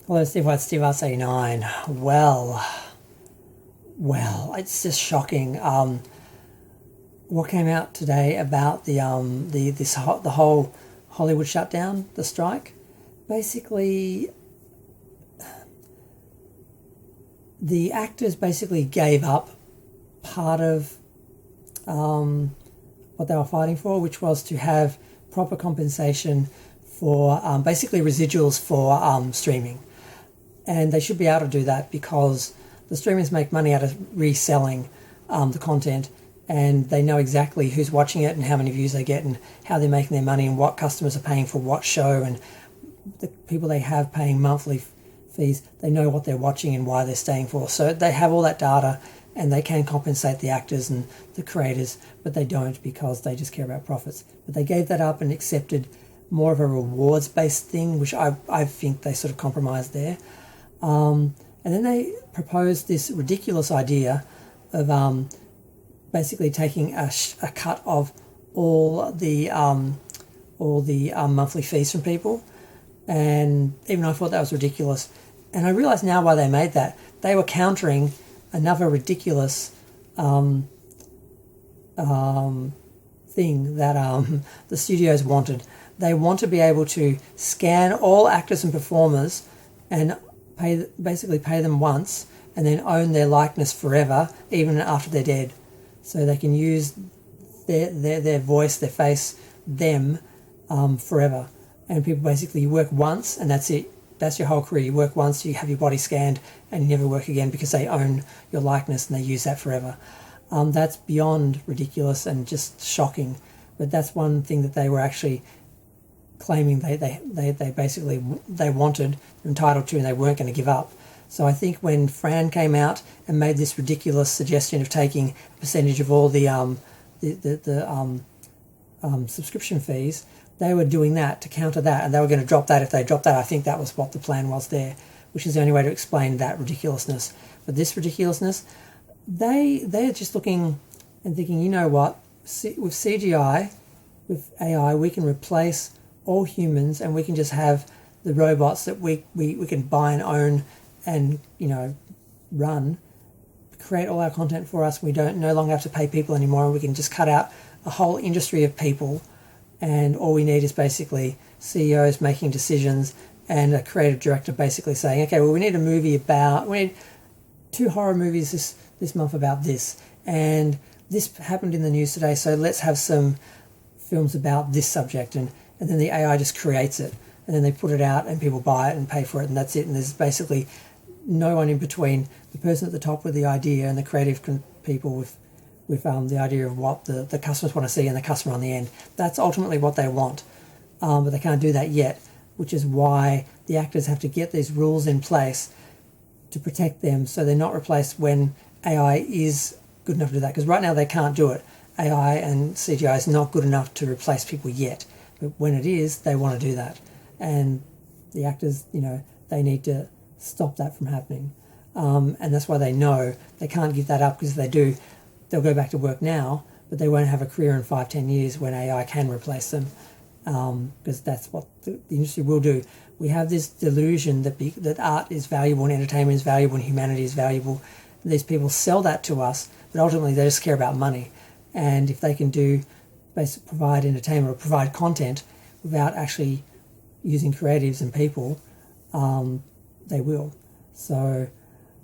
Hello, Steve White, Steve Arts89. Well, it's just shocking. What came out today about the whole Hollywood shutdown, the strike? Basically, the actors basically gave up part of what they were fighting for, which was to have proper compensation for basically residuals for streaming. And they should be able to do that because the streamers make money out of reselling the content, and they know exactly who's watching it and how many views they get and how they're making their money and what customers are paying for what show, and the people they have paying monthly fees, they know what they're watching and why they're staying for. So they have all that data and they can compensate the actors and the creators, but they don't because they just care about profits. But they gave that up and accepted more of a rewards-based thing, which I think they sort of compromised there. And then they proposed this ridiculous idea of basically taking a cut of all the monthly fees from people, and even I thought that was ridiculous. And I realise now why they made that. They were countering another ridiculous thing that the studios wanted. They want to be able to scan all actors and performers and basically pay them once and then own their likeness forever, even after they're dead. So they can use their voice, their face, them forever. And people basically, you work once and that's it. That's your whole career. You work once, you have your body scanned, and you never work again because they own your likeness and they use that forever. That's beyond ridiculous and just shocking. But that's one thing that they were actually claiming they basically they wanted, entitled to, and they weren't going to give up. So I think when Fran came out and made this ridiculous suggestion of taking a percentage of all the subscription fees, they were doing that to counter that, and they were going to drop that if they dropped that. I think that was what the plan was there, which is the only way to explain that ridiculousness. But this ridiculousness, they're just looking and thinking, you know what, with CGI, with AI, we can replace all humans and we can just have the robots that we can buy and own and, you know, run, create all our content for us. We don't no longer have to pay people anymore, and we can just cut out a whole industry of people, and all we need is basically CEOs making decisions and a creative director basically saying, okay, well, we need we need 2 horror movies this month about this, and this happened in the news today, so let's have some films about this subject, and then the AI just creates it, and then they put it out and people buy it and pay for it, and that's it. And there's basically no one in between the person at the top with the idea and the creative people with the idea of what the customers want to see and the customer on the end. That's ultimately what they want, but they can't do that yet, which is why the actors have to get these rules in place to protect them so they're not replaced when AI is good enough to do that, because right now they can't do it. AI and CGI is not good enough to replace people yet, but when it is, they want to do that, and the actors, you know, they need to stop that from happening, and that's why they know they can't give that up, because if they do, they'll go back to work now, but they won't have a career in 5-10 years when AI can replace them, because that's what the industry will do. We have this delusion that art is valuable and entertainment is valuable and humanity is valuable. These people sell that to us, but ultimately they just care about money. And if they can provide entertainment or provide content without actually using creatives and people, they will. So,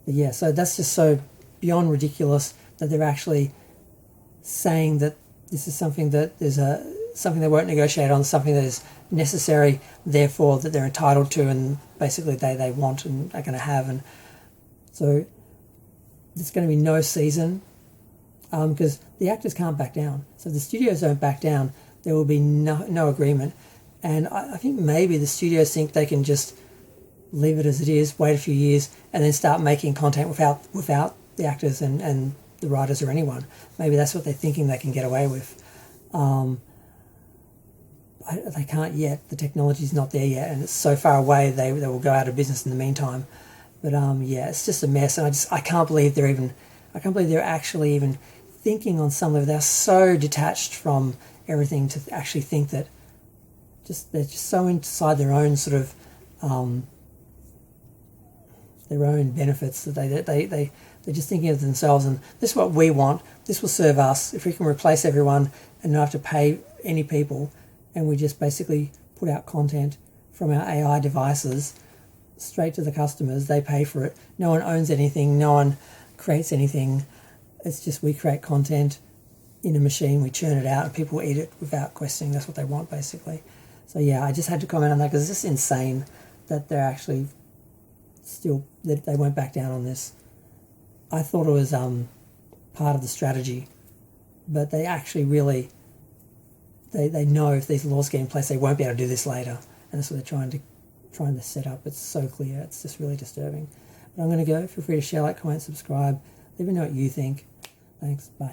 but yeah, so that's just so beyond ridiculous that they're actually saying that this is something that something they won't negotiate on, something that is necessary, therefore that they're entitled to, and basically they want and are going to have. And so there's going to be no season, because the actors can't back down. So if the studios don't back down, there will be no agreement. And I think maybe the studios think they can just leave it as it is, wait a few years, and then start making content without the actors and the writers or anyone. Maybe that's what they're thinking they can get away with. They can't yet. The technology's not there yet, and it's so far away they will go out of business in the meantime. But yeah, it's just a mess, and I can't believe they're actually even thinking on some level. They're so detached from everything to actually think that they're just so inside their own sort of their own benefits, that they're just thinking of themselves, and this is what we want, this will serve us. If we can replace everyone and not have to pay any people, and we just basically put out content from our AI devices straight to the customers, they pay for it. No one owns anything, no one creates anything. It's just we create content in a machine, we churn it out, and people eat it without questioning. That's what they want, basically. So yeah, I just had to comment on that because it's just insane that they're actually still, that they won't back down on this. I thought it was part of the strategy, but they actually really, they know if these laws get in place, they won't be able to do this later, and that's what they're trying to set up. It's so clear. It's just really disturbing. But I'm going to go. Feel free to share, like, comment, subscribe. Let me know what you think. Thanks. Bye.